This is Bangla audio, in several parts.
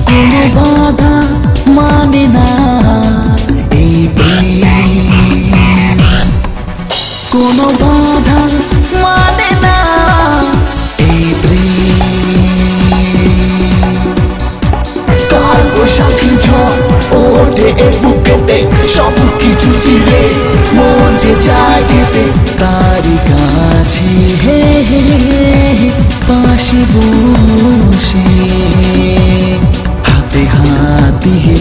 কোনো বাধা মানে না এই প্রেম, কোনো বাধা মানে না এই প্রেম। কাল বৈশাখী ঝড় ওঠে এ বুকেতে, সব কিছু চিরে মন যে চায় যেতে তারই কাছে, হে হে পাশে বসে হাতে হাত দিয়ে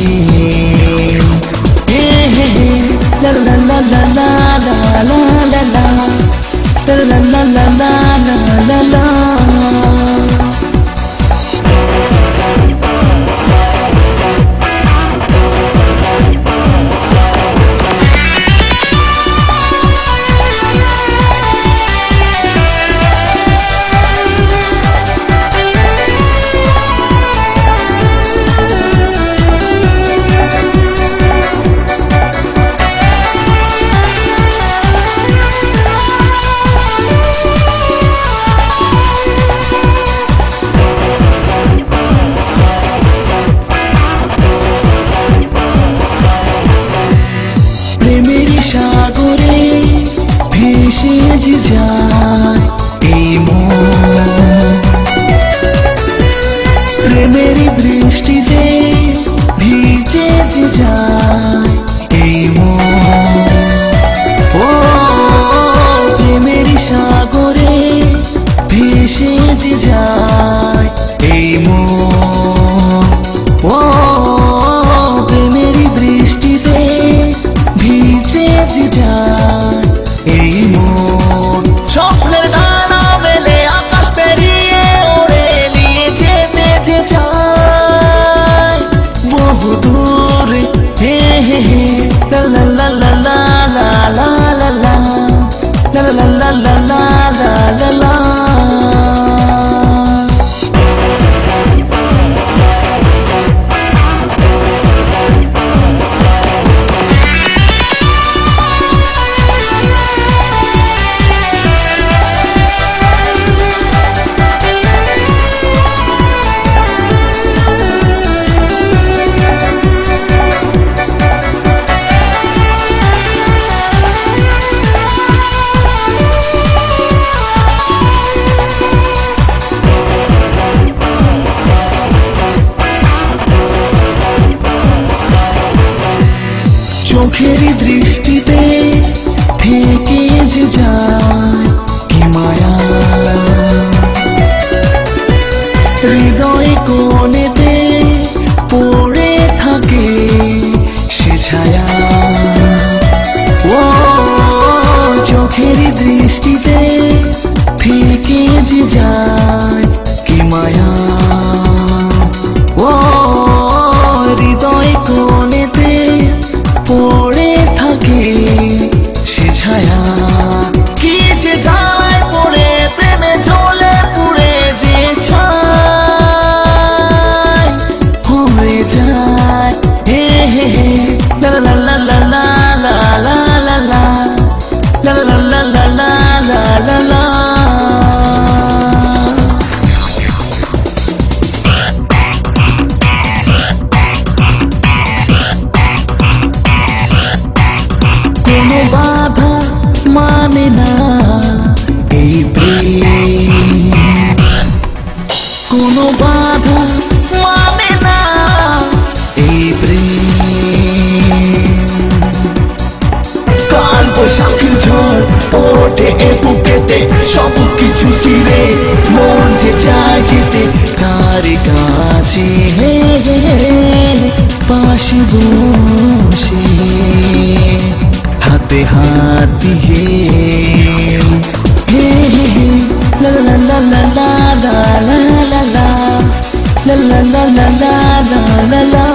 হে হে লা লা লা লা লা লা লা লা লা লা লা লা লা লা লা। প্রেমের সাগরে ভেসে যে যায় এই মন, প্রেমের বৃষ্টিতে ভিজে যে যায় এই মন। ও প্রেমের সাগরে ভেসে যে যায় এই মন, ও প্রেমের বৃষ্টিতে ভিজে যে যায় এই মন। স্বপ্নের ডানা মেলে আকাশ পেরিয়ে ওড়ে নিয়ে যেতে যে যায় বহু দূরে, হে হে হে লা লা লা লা লা লা লা লা লা লা লা লা লা লা লা লা। চোখের দৃষ্টিতে থেকে যে যায় কি মায়া, হৃদয় কোণেতে পড়ে থাকে সে ছায়া। ও চোখের দৃষ্টিতে থেকে যে যায় কি মায়া, ও হৃদয় কোণেতে পড়ে থাকে সে ছায়া। কি যে যায় পড়ে প্রেমে ঝোলে পুড়ে যে ছাই হয়ে যায়, হে হে হে লা লা লা লা লা লা লা লা লা লা লা লা লা লা লা লা। কোনো বাধা মানে না এই প্রেম, কোনো বাধা মানে না এই প্রেম। কাল বৈশাখীর ঝড় ওঠে এ বুকেতে, সব কিছু চিরে মন যে চায় যেতে তার কাছে, হে হে পাশে বসে হাতে হাত দিয়ে হে হে হে লা লা লা লা লা লা লা লা লা লা লা লা লা লা লা লা।